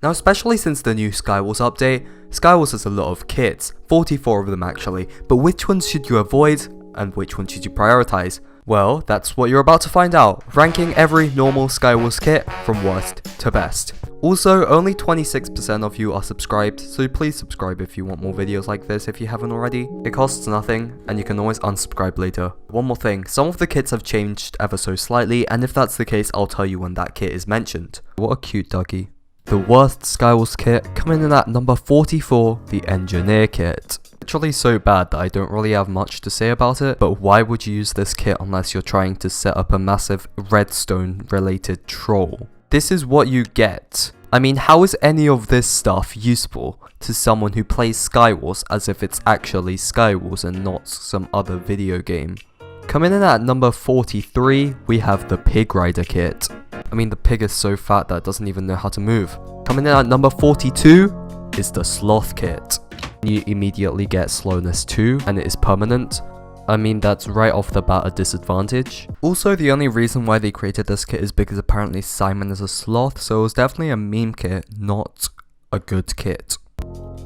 Now, especially since the new Skywars update, Skywars has a lot of kits, 44 of them actually, but which ones should you avoid and which ones should you prioritize? Well, that's what you're about to find out, ranking every normal Skywars kit from worst to best. Also, only 26% of you are subscribed, so please subscribe if you want more videos like this if you haven't already. It costs nothing, and you can always unsubscribe later. One more thing, some of the kits have changed ever so slightly, and if that's the case, I'll tell you when that kit is mentioned. What a cute doggy. The worst Skywars kit, coming in at number 44, the Engineer kit. Literally so bad that I don't really have much to say about it, but why would you use this kit unless you're trying to set up a massive redstone related troll? This is what you get. I mean, how is any of this stuff useful to someone who plays Skywars as if it's actually Skywars and not some other video game? Coming in at number 43, we have the Pig Rider kit. I mean, the pig is so fat that it doesn't even know how to move. Coming in at number 42 is the Sloth kit. You immediately get slowness 2 and it is permanent. I mean, that's right off the bat a disadvantage. Also, the only reason why they created this kit is because apparently Simon is a sloth, so it was definitely a meme kit, not a good kit.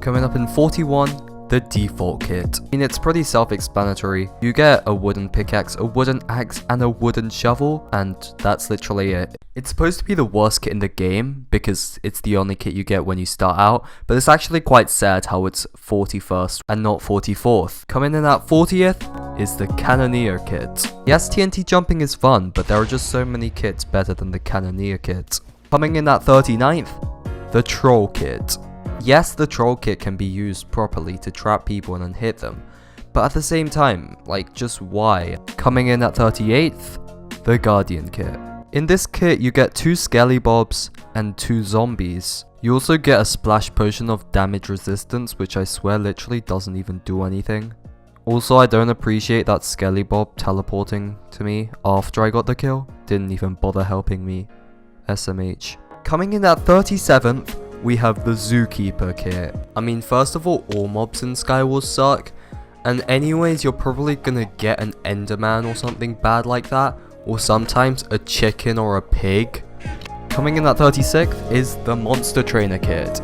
Coming up in 41, the default kit. I mean, it's pretty self-explanatory. You get a wooden pickaxe, a wooden axe, and a wooden shovel, and that's literally it. It's supposed to be the worst kit in the game because it's the only kit you get when you start out, but it's actually quite sad how it's 41st and not 44th. Coming in at 40th is the Cannoneer kit. Yes, TNT jumping is fun, but there are just so many kits better than the Cannoneer kit. Coming in at 39th, the Troll kit. Yes, the Troll kit can be used properly to trap people and then hit them, but at the same time, like, just why? Coming in at 38th, the Guardian kit. In this kit, you get 2 Skelly Bobs and 2 zombies. You also get a splash potion of damage resistance, which I swear literally doesn't even do anything. Also, I don't appreciate that Skelly Bob teleporting to me after I got the kill. Didn't even bother helping me. SMH. Coming in at 37th, we have the Zookeeper kit. I mean, first of all mobs in Skywars suck. And anyways, you're probably gonna get an Enderman or something bad like that. Or sometimes a chicken or a pig. Coming in at 36th is the Monster Trainer kit.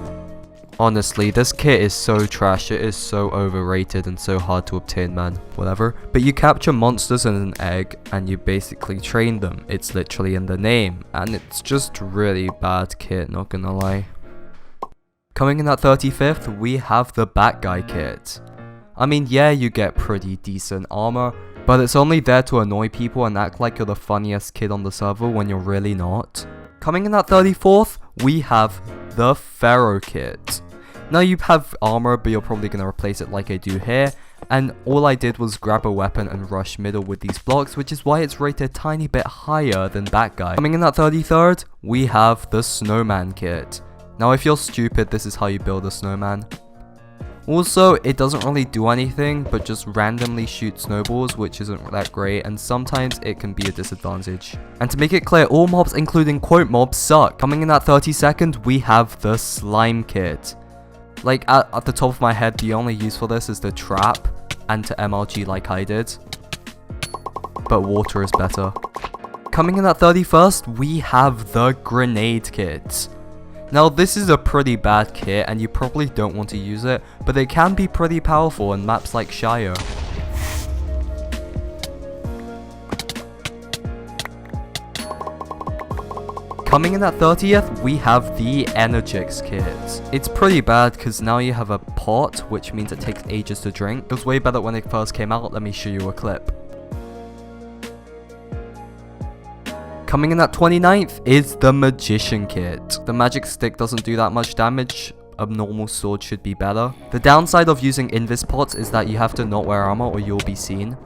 Honestly, this kit is so trash, it is so overrated and so hard to obtain, man. Whatever. But you capture monsters in an egg and you basically train them. It's literally in the name. And it's just really bad kit, not gonna lie. Coming in at 35th, we have the Bat Guy kit. I mean, yeah, you get pretty decent armor, but it's only there to annoy people and act like you're the funniest kid on the server when you're really not. Coming in at 34th, we have the Pharaoh kit. Now you have armor, but you're probably going to replace it like I do here, and all I did was grab a weapon and rush middle with these blocks, which is why it's rated a tiny bit higher than Bat Guy. Coming in at 33rd, we have the Snowman kit. Now if you're stupid, this is how you build a snowman. Also, it doesn't really do anything, but just randomly shoot snowballs, which isn't that great, and sometimes it can be a disadvantage. And to make it clear, all mobs, including quote mobs, suck. Coming in at 32nd, we have the Slime kit. Like, at the top of my head, the only use for this is to trap, and to MLG like I did. But water is better. Coming in at 31st, we have the Grenade kit. Now this is a pretty bad kit and you probably don't want to use it, but it can be pretty powerful in maps like Shire. Coming in at 30th, we have the Energix kit. It's pretty bad because now you have a pot, which means it takes ages to drink. It was way better when it first came out. Let me show you a clip. Coming in at 29th is the Magician kit. The magic stick doesn't do that much damage. A normal sword should be better. The downside of using invis pots is that you have to not wear armor or you'll be seen.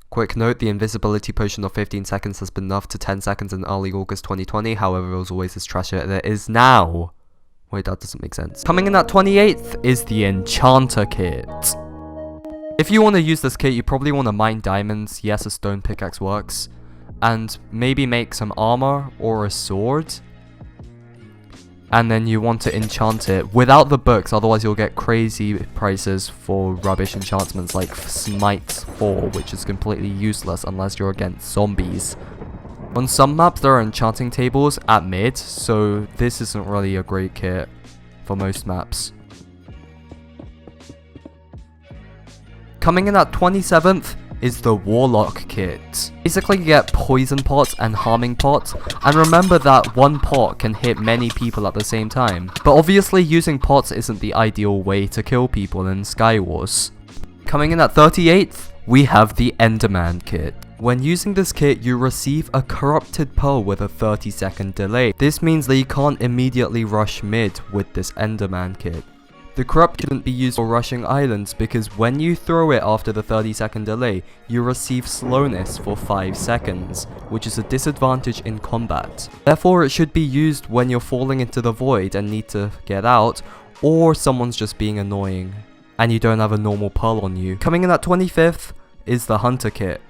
Quick note, the invisibility potion of 15 seconds has been nerfed to 10 seconds in early August 2020, however it was always as trash as it is now. Wait, that doesn't make sense. Coming in at 28th is the Enchanter kit. If you want to use this kit, you probably want to mine diamonds. Yes, a stone pickaxe works. And maybe make some armor or a sword. And then you want to enchant it without the books, otherwise you'll get crazy prices for rubbish enchantments like Smite 4, which is completely useless unless you're against zombies. On some maps there are enchanting tables at mid, so this isn't really a great kit. for most maps. Coming in at 27th is the Warlock kit. Basically you get poison pots and harming pots, and remember that one pot can hit many people at the same time. But obviously using pots isn't the ideal way to kill people in Skywars. Coming in at 38th, we have the Enderman kit. When using this kit, you receive a corrupted pearl with a 30-second delay. This means that you can't immediately rush mid with this Enderman kit. The corrupt shouldn't be used for rushing islands because when you throw it after the 30-second delay, you receive slowness for 5 seconds, which is a disadvantage in combat. Therefore, it should be used when you're falling into the void and need to get out, or someone's just being annoying and you don't have a normal pearl on you. Coming in at 25th is the Hunter kit.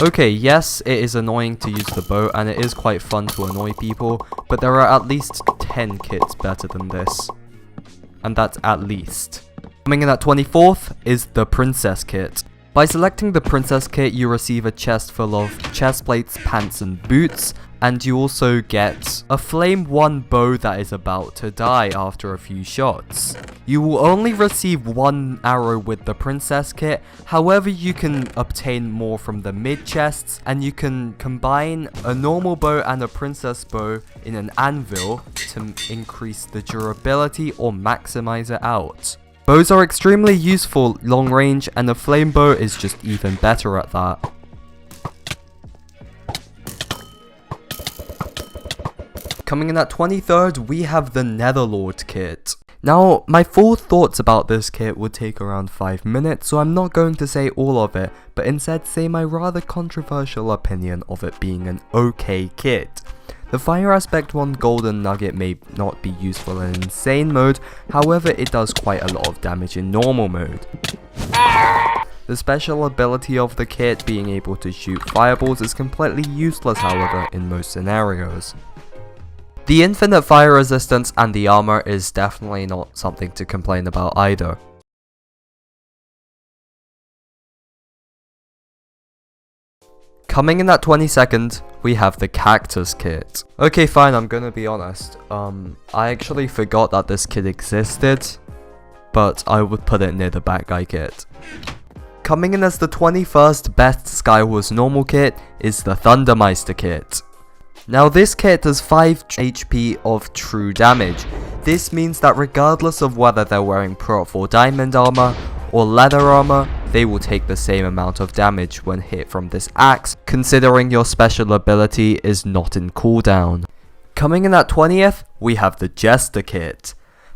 Okay, yes, it is annoying to use the bow and it is quite fun to annoy people, but there are at least 10 kits better than this. And that's at least. Coming in at 24th is the Princess kit. By selecting the Princess kit, you receive a chest full of chest plates, pants and boots, and you also get a Flame 1 bow that is about to die after a few shots. You will only receive 1 arrow with the Princess kit, however you can obtain more from the mid chests, and you can combine a normal bow and a Princess bow in an anvil to increase the durability or maximize it out. Bows are extremely useful long range, and the flame bow is just even better at that. Coming in at 23rd, we have the Netherlord kit. Now, my full thoughts about this kit would take around 5 minutes, so I'm not going to say all of it, but instead say my rather controversial opinion of it being an okay kit. The Fire Aspect 1 Golden Nugget may not be useful in Insane mode, however it does quite a lot of damage in normal mode. The special ability of the kit, being able to shoot fireballs, is completely useless however in most scenarios. The infinite fire resistance and the armor is definitely not something to complain about either. Coming in at 22nd, we have the Cactus kit. Okay, fine, I'm gonna be honest. I actually forgot that this kit existed, but I would put it near the Bat Guy kit. Coming in as the 21st best Skywars normal kit is the Thundermeister kit. Now this kit does 5 HP of true damage. This means that regardless of whether they're wearing prot or diamond armor or leather armor, they will take the same amount of damage when hit from this axe, considering your special ability is not in cooldown. Coming in at 20th, we have the Jester kit.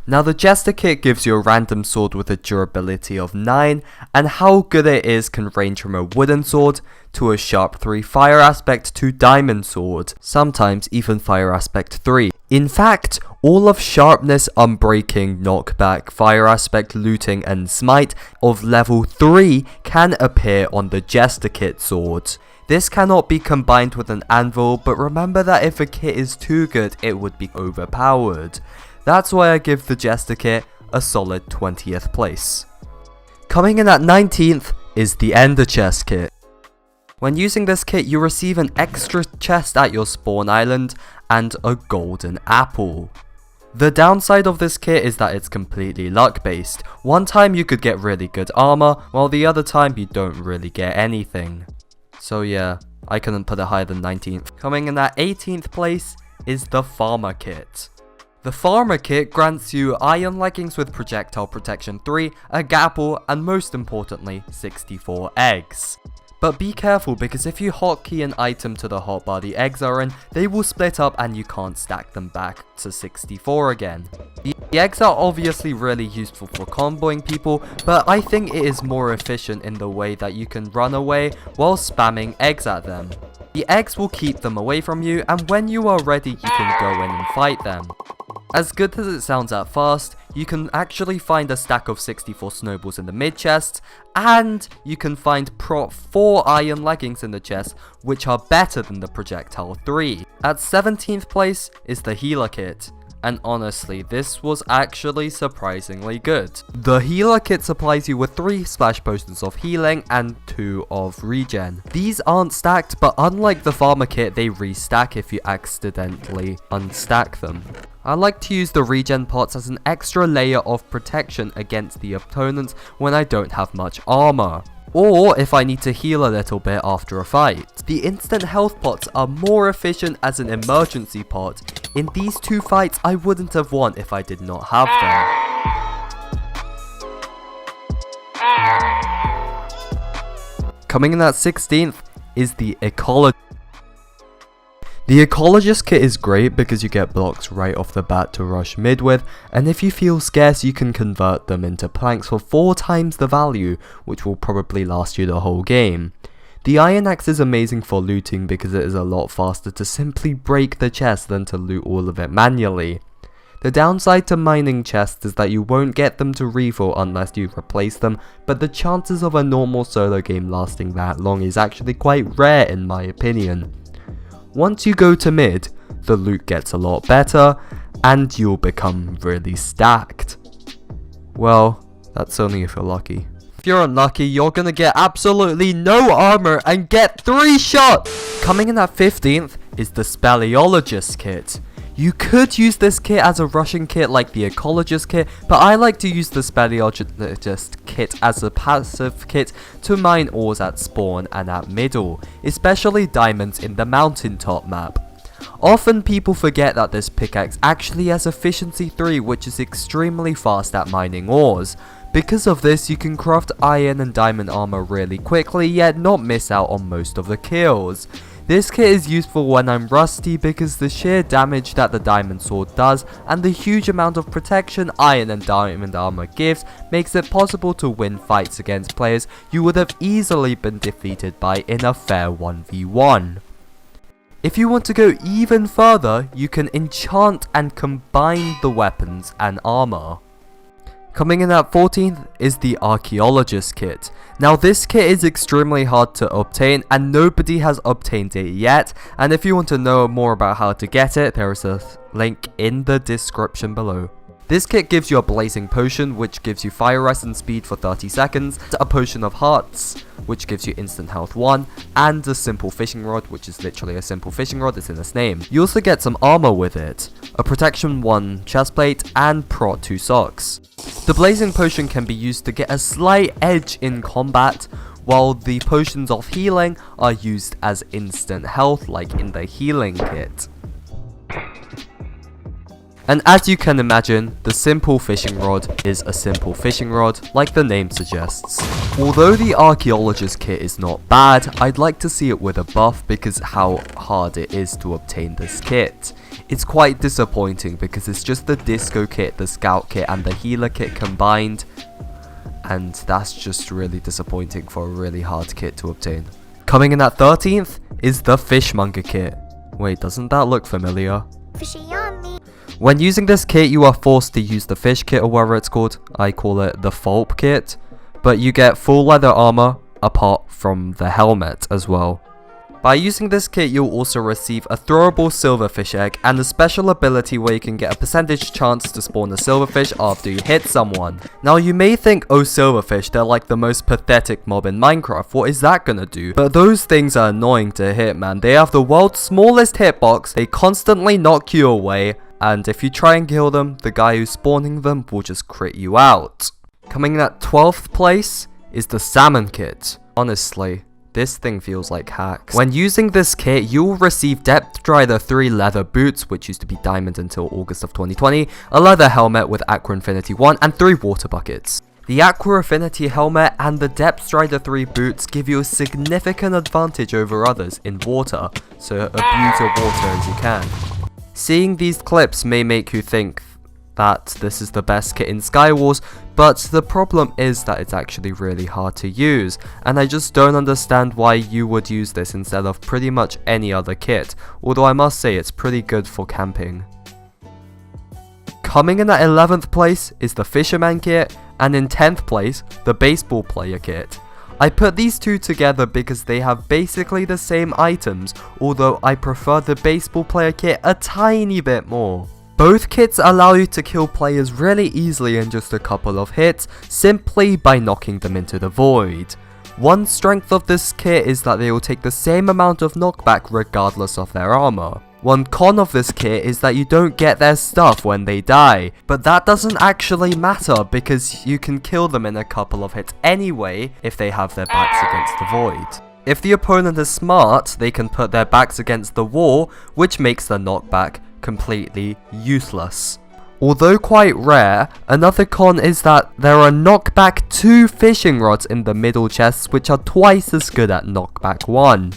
Now the Jester kit gives you a random sword with a durability of 9, and how good it is can range from a wooden sword to a sharp 3 fire aspect 2 diamond sword, sometimes even fire aspect 3. In fact, all of sharpness, unbreaking, knockback, fire aspect, looting and smite of level 3 can appear on the Jester kit sword. This cannot be combined with an anvil, but remember that if a kit is too good, it would be overpowered. That's why I give the Jester kit a solid 20th place. Coming in at 19th is the Ender Chest kit. When using this kit, you receive an extra chest at your spawn island and a golden apple. The downside of this kit is that it's completely luck based. One time you could get really good armor, while the other time you don't really get anything. So yeah, I couldn't put it higher than 19th. Coming in at 18th place is the Farmer kit. The Farmer kit grants you iron leggings with projectile protection 3, a gapple, and most importantly, 64 eggs. But be careful, because if you hotkey an item to the hotbar the eggs are in, they will split up and you can't stack them back to 64 again. The eggs are obviously really useful for comboing people, but I think it is more efficient in the way that you can run away while spamming eggs at them. The eggs will keep them away from you, and when you are ready you can go in and fight them. As good as it sounds at first, you can actually find a stack of 64 snowballs in the mid chest, and you can find prot 4 iron leggings in the chest, which are better than the projectile 3. At 17th place is the Healer kit, and honestly this was actually surprisingly good. The Healer kit supplies you with 3 splash potions of healing and 2 of regen. These aren't stacked, but unlike the Farmer kit, they restack if you accidentally unstack them. I like to use the regen pots as an extra layer of protection against the opponents when I don't have much armor. Or if I need to heal a little bit after a fight. The instant health pots are more efficient as an emergency pot. In these two fights I wouldn't have won if I did not have them. Coming in at 16th is the Ecologist. The Ecologist kit is great because you get blocks right off the bat to rush mid with, and if you feel scarce you can convert them into planks for 4 times the value, which will probably last you the whole game. The Iron Axe is amazing for looting because it is a lot faster to simply break the chest than to loot all of it manually. The downside to mining chests is that you won't get them to refill unless you replace them, but the chances of a normal solo game lasting that long is actually quite rare in my opinion. Once you go to mid, the loot gets a lot better, and you'll become really stacked. Well, that's only if you're lucky. If you're unlucky, you're gonna get absolutely no armor and get 3 shots! Coming in at 15th is the Speleologist kit. You could use this kit as a rushing kit like the Ecologist kit, but I like to use the Speleologist kit as a passive kit to mine ores at spawn and at middle, especially diamonds in the mountaintop map. Often people forget that this pickaxe actually has efficiency 3, which is extremely fast at mining ores. Because of this, you can craft iron and diamond armor really quickly, yet not miss out on most of the kills. This kit is useful when I'm rusty because the sheer damage that the diamond sword does and the huge amount of protection iron and diamond armor gives makes it possible to win fights against players you would have easily been defeated by in a fair 1v1. If you want to go even further, you can enchant and combine the weapons and armor. Coming in at 14th is the Archaeologist kit. Now this kit is extremely hard to obtain and nobody has obtained it yet, and if you want to know more about how to get it, there is a link in the description below. This kit gives you a blazing potion which gives you fire rest and speed for 30 seconds, a potion of hearts which gives you instant health 1, and a simple fishing rod which is literally a simple fishing rod, it's in its name. You also get some armor with it, a protection 1 chestplate and prot 2 socks. The blazing potion can be used to get a slight edge in combat, while the potions of healing are used as instant health like in the healing kit. And as you can imagine, the simple fishing rod is a simple fishing rod, like the name suggests. Although the Archaeologist kit is not bad, I'd like to see it with a buff because how hard it is to obtain this kit. It's quite disappointing because it's just the Disco kit, the Scout kit and the Healer kit combined, and that's just really disappointing for a really hard kit to obtain. Coming in at 13th is the Fishmonger kit. Wait, doesn't that look familiar? Fishy on me. When using this kit, you are forced to use the fish kit or whatever it's called. I call it the Fulp kit. But you get full leather armor apart from the helmet as well. By using this kit, you'll also receive a throwable silverfish egg and a special ability where you can get a percentage chance to spawn a silverfish after you hit someone. Now you may think, oh silverfish, they're like the most pathetic mob in Minecraft, what is that gonna do? But those things are annoying to hit, man. They have the world's smallest hitbox, they constantly knock you away, and if you try and kill them, the guy who's spawning them will just crit you out. Coming in at 12th place is the Salmon kit. Honestly, this thing feels like hacks. When using this kit, you will receive Depth Strider 3 leather boots, which used to be diamond until August of 2020, a leather helmet with Aqua Infinity 1, and 3 water buckets. The Aqua Affinity helmet and the Depth Strider 3 boots give you a significant advantage over others in water, so abuse your water as you can. Seeing these clips may make you think that this is the best kit in Skywars, but the problem is that it's actually really hard to use, and I just don't understand why you would use this instead of pretty much any other kit, although I must say it's pretty good for camping. Coming in at 11th place is the Fisherman kit, and in 10th place, the Baseball Player kit. I put these two together because they have basically the same items, although I prefer the Baseball Player kit a tiny bit more. Both kits allow you to kill players really easily in just a couple of hits, simply by knocking them into the void. One strength of this kit is that they will take the same amount of knockback regardless of their armor. One con of this kit is that you don't get their stuff when they die, but that doesn't actually matter because you can kill them in a couple of hits anyway if they have their backs against the void. If the opponent is smart, they can put their backs against the wall, which makes the knockback completely useless. Although quite rare, another con is that there are knockback 2 fishing rods in the middle chests which are twice as good at knockback 1.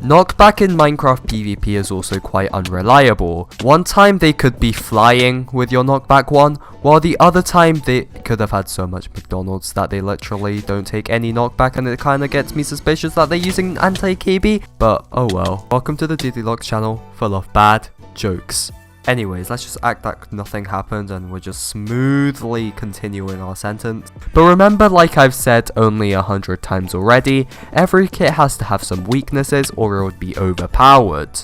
Knockback in Minecraft PvP is also quite unreliable. One time they could be flying with your knockback 1, while the other time they could have had so much McDonald's that they literally don't take any knockback, and it kinda gets me suspicious that they're using anti-KB, but oh well. Welcome to the DDLogs channel, full of bad jokes. Anyways, let's just act like nothing happened and we're just smoothly continuing our sentence. But remember, like I've said only 100 times already, every kit has to have some weaknesses or it would be overpowered.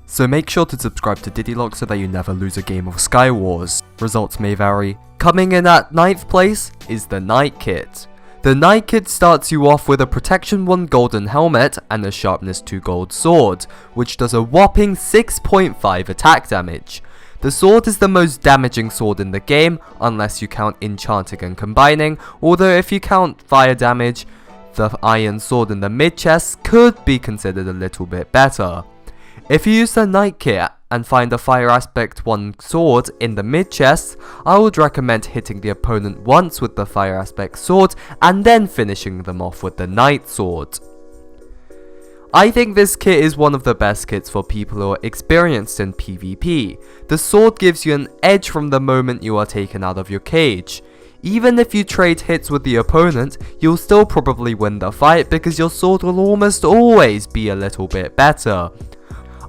So make sure to subscribe to DDLogs so that you never lose a game of Skywars. Results may vary. Coming in at 9th place is the Knight Kit. The Knight Kit starts you off with a Protection 1 golden helmet and a Sharpness 2 gold sword, which does a whopping 6.5 attack damage. The sword is the most damaging sword in the game, unless you count enchanting and combining, although if you count fire damage, the iron sword in the mid chest could be considered a little bit better. If you use the Knight Kit and find a Fire Aspect 1 sword in the mid chest, I would recommend hitting the opponent once with the Fire Aspect sword and then finishing them off with the Knight sword. I think this kit is one of the best kits for people who are experienced in PvP. The sword gives you an edge from the moment you are taken out of your cage. Even if you trade hits with the opponent, you'll still probably win the fight because your sword will almost always be a little bit better.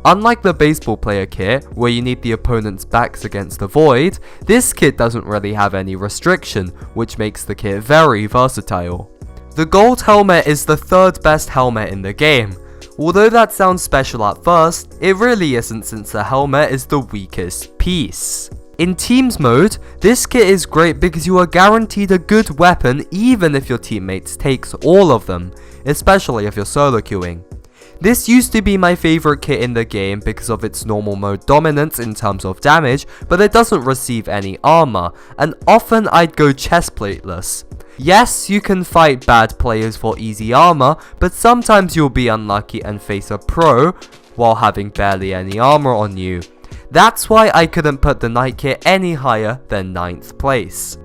Unlike the baseball player kit, where you need the opponent's backs against the void, this kit doesn't really have any restriction, which makes the kit very versatile. The gold helmet is the 3rd best helmet in the game. Although that sounds special at first, it really isn't since the helmet is the weakest piece. In teams mode, this kit is great because you are guaranteed a good weapon even if your teammates takes all of them, especially if you're solo queuing. This used to be my favorite kit in the game because of its normal mode dominance in terms of damage, but it doesn't receive any armor, and often I'd go chestplateless. Yes, you can fight bad players for easy armor, but sometimes you'll be unlucky and face a pro while having barely any armor on you. That's why I couldn't put the Knight Kit any higher than 9th place.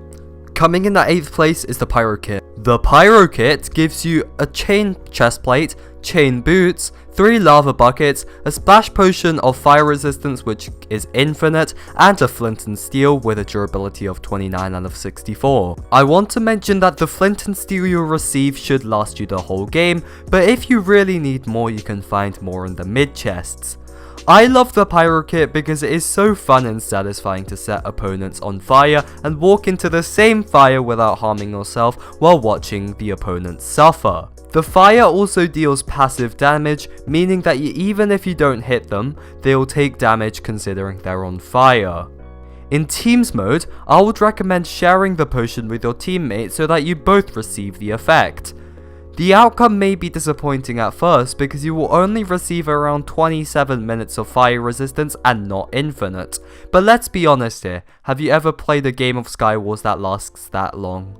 Coming in at 8th place is the Pyro Kit. The Pyro Kit gives you a chain chestplate, chain boots, 3 lava buckets, a splash potion of fire resistance which is infinite, and a flint and steel with a durability of 29 out of 64. I want to mention that the flint and steel you'll receive should last you the whole game, but if you really need more you can find more in the mid chests. I love the Pyro Kit because it is so fun and satisfying to set opponents on fire and walk into the same fire without harming yourself while watching the opponents suffer. The fire also deals passive damage, meaning that even if you don't hit them, they'll take damage considering they're on fire. In teams mode, I would recommend sharing the potion with your teammate so that you both receive the effect. The outcome may be disappointing at first because you will only receive around 27 minutes of fire resistance and not infinite. But let's be honest here, have you ever played a game of Skywars that lasts that long?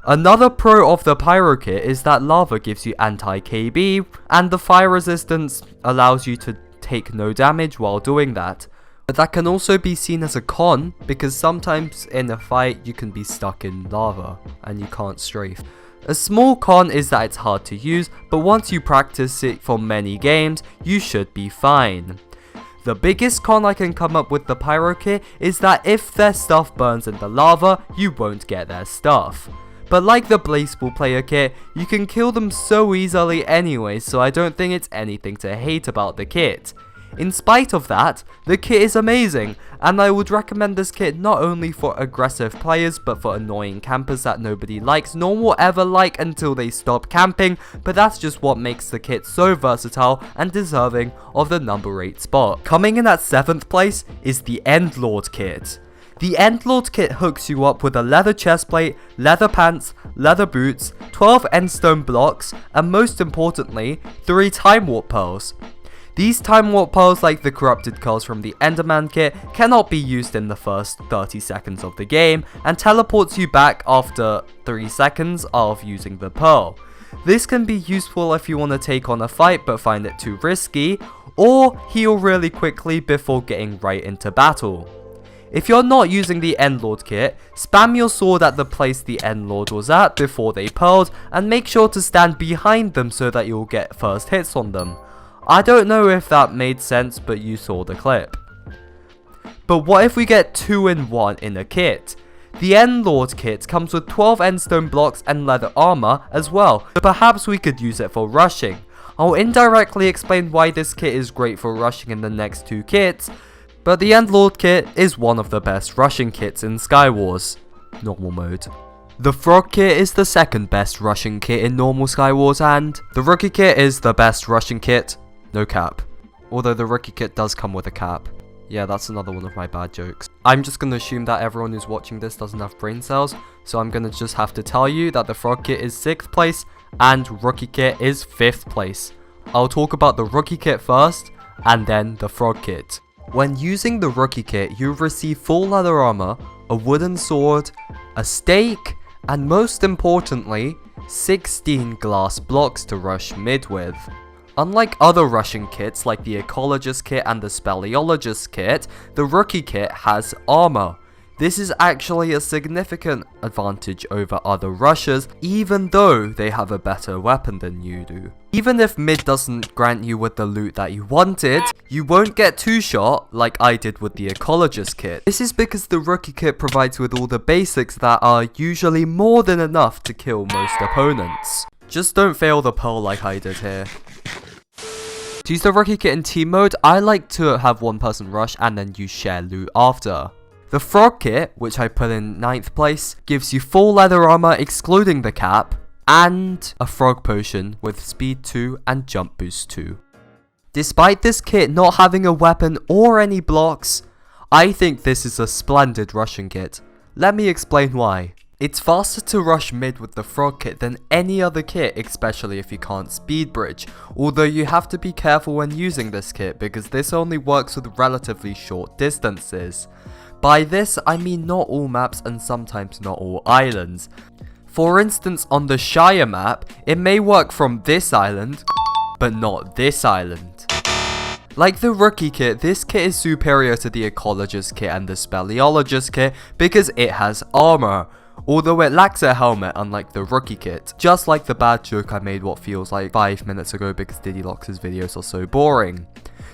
Another pro of the Pyro Kit is that lava gives you anti-KB, and the fire resistance allows you to take no damage while doing that. But that can also be seen as a con, because sometimes in a fight you can be stuck in lava and you can't strafe. A small con is that it's hard to use, but once you practice it for many games, you should be fine. The biggest con I can come up with the Pyro Kit is that if their stuff burns in the lava, you won't get their stuff. But like the baseball player kit, you can kill them so easily anyway, so I don't think it's anything to hate about the kit. In spite of that, the kit is amazing, and I would recommend this kit not only for aggressive players, but for annoying campers that nobody likes nor will ever like until they stop camping, but that's just what makes the kit so versatile and deserving of the number 8 spot. Coming in at 7th place is the Endlord kit. The Endlord kit hooks you up with a leather chestplate, leather pants, leather boots, 12 endstone blocks, and most importantly, 3 time warp pearls. These time warp pearls, like the corrupted curls from the Enderman kit, cannot be used in the first 30 seconds of the game and teleports you back after 3 seconds of using the pearl. This can be useful if you want to take on a fight but find it too risky, or heal really quickly before getting right into battle. If you're not using the Endlord kit, spam your sword at the place the Endlord was at before they pearled and make sure to stand behind them so that you'll get first hits on them. I don't know if that made sense, but you saw the clip. But what if we get 2 in 1 in a kit? The Endlord kit comes with 12 endstone blocks and leather armor as well, so perhaps we could use it for rushing. I'll indirectly explain why this kit is great for rushing in the next 2 kits, but the Endlord kit is one of the best rushing kits in Skywars, normal mode. The Frog kit is the second best rushing kit in normal Skywars, and the Rookie kit is the best rushing kit. No cap. Although the Rookie kit does come with a cap. Yeah, that's another one of my bad jokes. I'm just going to assume that everyone who's watching this doesn't have brain cells, so I'm going to just have to tell you that the Frog kit is 6th place and Rookie kit is 5th place. I'll talk about the Rookie kit first and then the Frog kit. When using the Rookie kit, you receive full leather armor, a wooden sword, a stake, and most importantly, 16 glass blocks to rush mid with. Unlike other rushing kits like the Ecologist kit and the Speleologist kit, the Rookie kit has armor. This is actually a significant advantage over other rushers, even though they have a better weapon than you do. Even if mid doesn't grant you with the loot that you wanted, you won't get 2-shot like I did with the Ecologist kit. This is because the Rookie kit provides with all the basics that are usually more than enough to kill most opponents. Just don't fail the pearl like I did here. To use the Rookie kit in team mode, I like to have one person rush and then use share loot after. The Frog kit, which I put in 9th place, gives you full leather armor excluding the cap, and a frog potion with speed 2 and jump boost 2. Despite this kit not having a weapon or any blocks, I think this is a splendid rushing kit. Let me explain why. It's faster to rush mid with the Frog kit than any other kit, especially if you can't speed bridge, although you have to be careful when using this kit because this only works with relatively short distances. By this, I mean not all maps and sometimes not all islands. For instance, on the Shire map, it may work from this island, but not this island. Like the Rookie kit, this kit is superior to the Ecologist kit and the Speleologist kit because it has armor, although it lacks a helmet unlike the Rookie kit. Just like the bad joke I made what feels like 5 minutes ago because Diddylox's videos are so boring.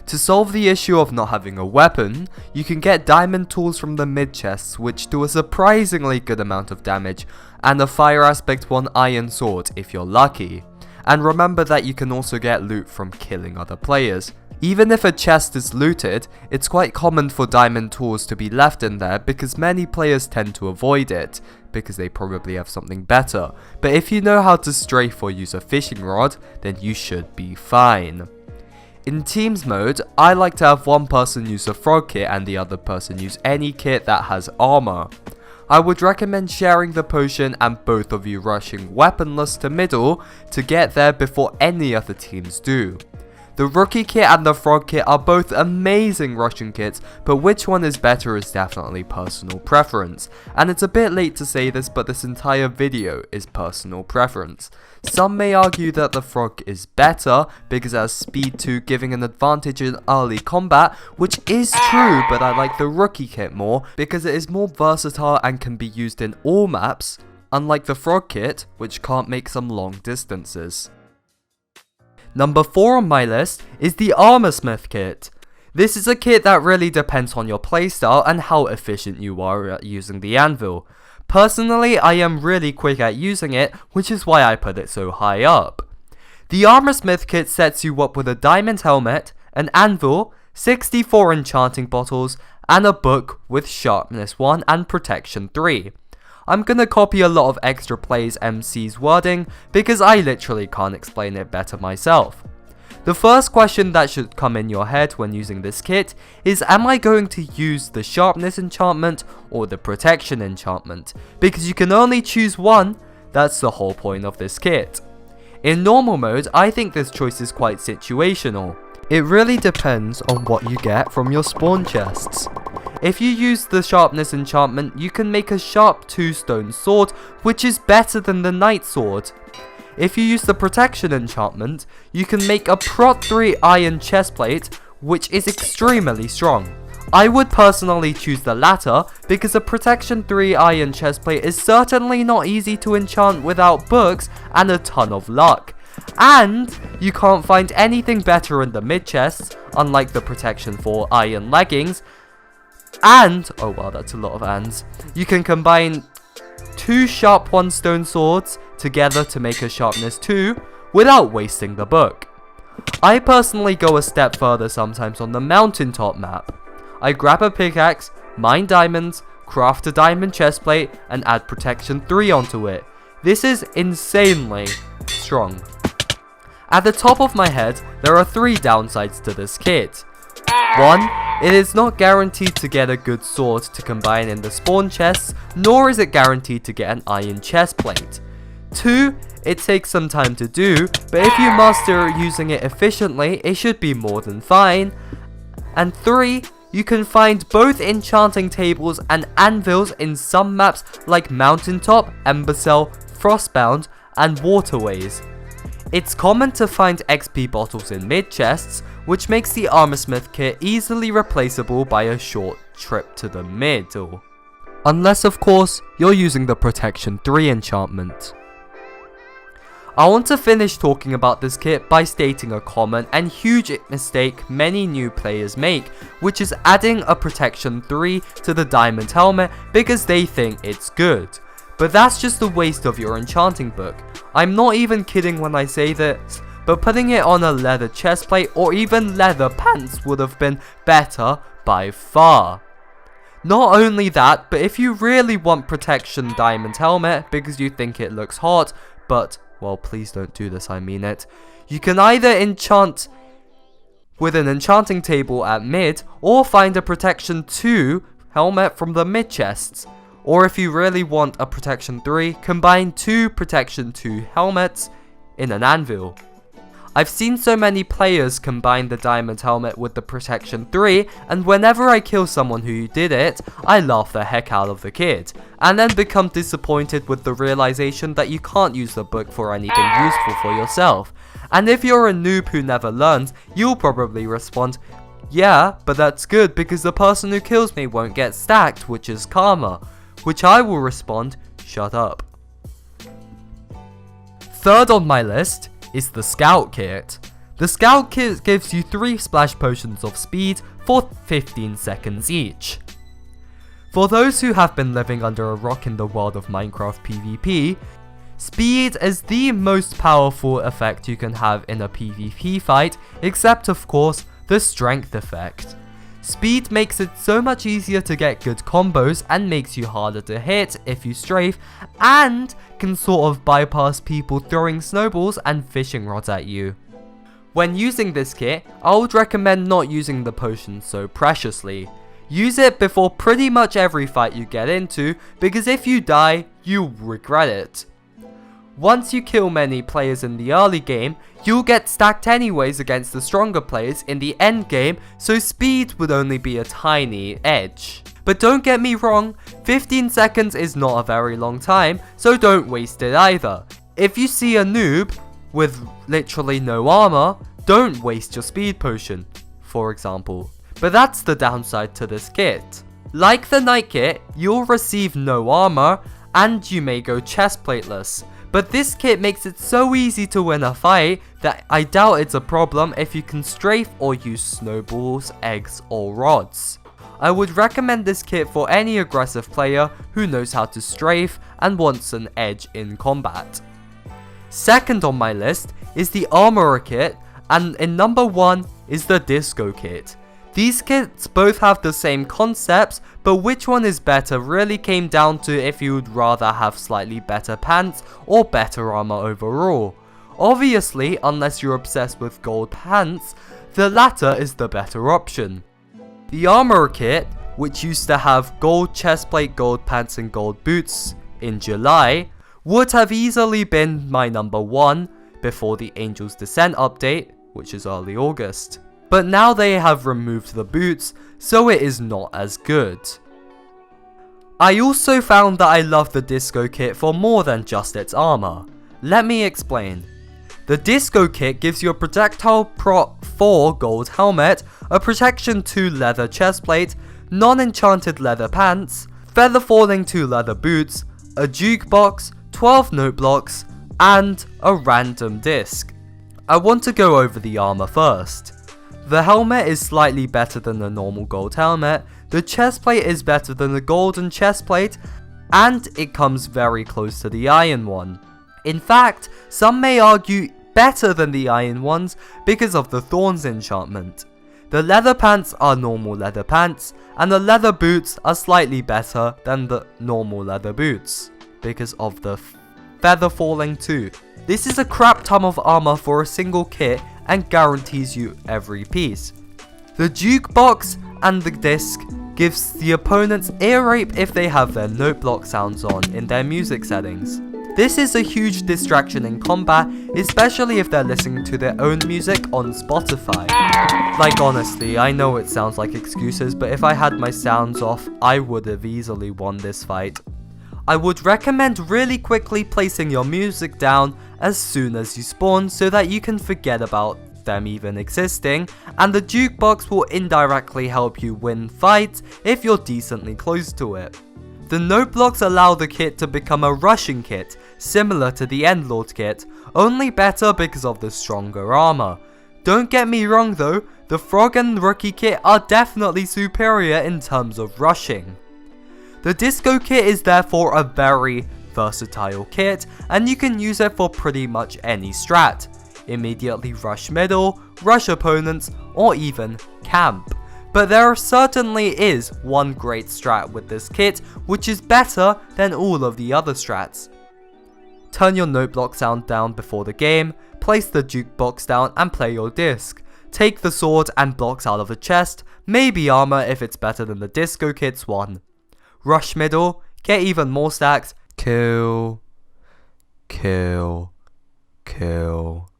To solve the issue of not having a weapon, you can get diamond tools from the mid chests which do a surprisingly good amount of damage, and a fire aspect 1 iron sword if you're lucky. And remember that you can also get loot from killing other players. Even if a chest is looted, it's quite common for diamond tools to be left in there because many players tend to avoid it, because they probably have something better. But if you know how to strafe or use a fishing rod, then you should be fine. In teams mode, I like to have one person use a Frog kit and the other person use any kit that has armor. I would recommend sharing the potion and both of you rushing weaponless to middle to get there before any other teams do. The Rookie kit and the Frog kit are both amazing rushing kits, but which one is better is definitely personal preference. And it's a bit late to say this, but this entire video is personal preference. Some may argue that the Frog is better because it has speed 2 giving an advantage in early combat, which is true, but I like the Rookie kit more because it is more versatile and can be used in all maps, unlike the Frog kit, which can't make some long distances. Number 4 on my list is the Armorsmith kit. This is a kit that really depends on your playstyle and how efficient you are at using the anvil. Personally, I am really quick at using it, which is why I put it so high up. The Armorsmith kit sets you up with a diamond helmet, an anvil, 64 enchanting bottles, and a book with sharpness 1 and protection 3. I'm gonna copy a lot of Extra Plays MC's wording because I literally can't explain it better myself. The first question that should come in your head when using this kit is, am I going to use the sharpness enchantment or the protection enchantment? Because you can only choose one, that's the whole point of this kit. In normal mode, I think this choice is quite situational. It really depends on what you get from your spawn chests. If you use the sharpness enchantment, you can make a sharp 2-stone sword, which is better than the knight sword. If you use the protection enchantment, you can make a prot 3 iron chestplate, which is extremely strong. I would personally choose the latter, because a protection 3 iron chestplate is certainly not easy to enchant without books and a ton of luck. And you can't find anything better in the mid chests, unlike the protection 4 iron leggings. And, oh wow, that's a lot of ands. You can combine 2 sharp 1-stone swords together to make a sharpness 2 without wasting the book. I personally go a step further sometimes on the mountaintop map. I grab a pickaxe, mine diamonds, craft a diamond chestplate, and add protection 3 onto it. This is insanely strong. At the top of my head, there are 3 downsides to this kit. 1. It is not guaranteed to get a good sword to combine in the spawn chests, nor is it guaranteed to get an iron chestplate. 2. It takes some time to do, but if you master using it efficiently, it should be more than fine. And 3. You can find both enchanting tables and anvils in some maps like Mountaintop, Embercell, Frostbound, and Waterways. It's common to find XP bottles in mid chests, which makes the Armorsmith kit easily replaceable by a short trip to the middle. Unless of course, you're using the Protection 3 enchantment. I want to finish talking about this kit by stating a common and huge mistake many new players make, which is adding a Protection 3 to the diamond helmet because they think it's good. But that's just a waste of your enchanting book. I'm not even kidding when I say this, but putting it on a leather chestplate or even leather pants would have been better by far. Not only that, but if you really want protection diamond helmet because you think it looks hot, but, well, please don't do this, I mean it, you can either enchant with an enchanting table at mid, or find a protection 2 helmet from the mid chests. Or if you really want a protection 3, combine 2 protection 2 helmets in an anvil. I've seen so many players combine the diamond helmet with the protection 3, and whenever I kill someone who did it, I laugh the heck out of the kid, and then become disappointed with the realization that you can't use the book for anything useful for yourself. And if you're a noob who never learns, you'll probably respond, yeah, but that's good because the person who kills me won't get stacked, which is karma. Which I will respond, shut up. Third on my list is the Scout Kit. The Scout Kit gives you 3 splash potions of speed for 15 seconds each. For those who have been living under a rock in the world of Minecraft PvP, speed is the most powerful effect you can have in a PvP fight, except of course the strength effect. Speed makes it so much easier to get good combos and makes you harder to hit if you strafe, and can sort of bypass people throwing snowballs and fishing rods at you. When using this kit, I would recommend not using the potion so preciously. Use it before pretty much every fight you get into, because if you die, you'll regret it. Once you kill many players in the early game, you'll get stacked anyways against the stronger players in the end game, so speed would only be a tiny edge. But don't get me wrong, 15 seconds is not a very long time, so don't waste it either. If you see a noob with literally no armor, don't waste your speed potion, for example. But that's the downside to this kit. Like the Knight kit, you'll receive no armor, and you may go chestplateless. But this kit makes it so easy to win a fight that I doubt it's a problem if you can strafe or use snowballs, eggs or rods. I would recommend this kit for any aggressive player who knows how to strafe and wants an edge in combat. Second on my list is the Armorer kit, and in number 1 is the Disco kit. These kits both have the same concepts, but which one is better really came down to if you would rather have slightly better pants or better armor overall. Obviously, unless you're obsessed with gold pants, the latter is the better option. The Armorer kit, which used to have gold chestplate, gold pants and gold boots in July, would have easily been my number 1 before the Angel's Descent update, which is early August. but now they have removed the boots, so it is not as good. I also found that I love the Disco Kit for more than just its armor. Let me explain. The Disco Kit gives you a projectile prot 4 gold helmet, a protection 2 leather chestplate, non-enchanted leather pants, feather falling 2 leather boots, a jukebox, 12 note blocks, and a random disc. I want to go over the armor first. The helmet is slightly better than the normal gold helmet, the chestplate is better than the golden chestplate, and it comes very close to the iron one. In fact, some may argue better than the iron ones because of the thorns enchantment. The leather pants are normal leather pants, and the leather boots are slightly better than the normal leather boots because of the feather falling too. This is a crap ton of armor for a single kit and guarantees you every piece. The jukebox and the disc gives the opponents ear rape if they have their note block sounds on in their music settings. This is a huge distraction in combat, especially if they're listening to their own music on Spotify. Like honestly, I know it sounds like excuses, but if I had my sounds off, I would have easily won this fight. I would recommend really quickly placing your music down as soon as you spawn so that you can forget about them even existing, and the jukebox will indirectly help you win fights if you're decently close to it. The note blocks allow the kit to become a rushing kit, similar to the Endlord kit, only better because of the stronger armor. Don't get me wrong though, the Frog and Rookie kit are definitely superior in terms of rushing. The Disco kit is therefore a very versatile kit, and you can use it for pretty much any strat. Immediately rush middle, rush opponents, or even camp. But there certainly is one great strat with this kit, which is better than all of the other strats. Turn your note block sound down before the game, place the jukebox down and play your disc. Take the sword and blocks out of the chest, maybe armor if it's better than the Disco kit's one. Rush middle, get even more stacks, kill, kill, kill.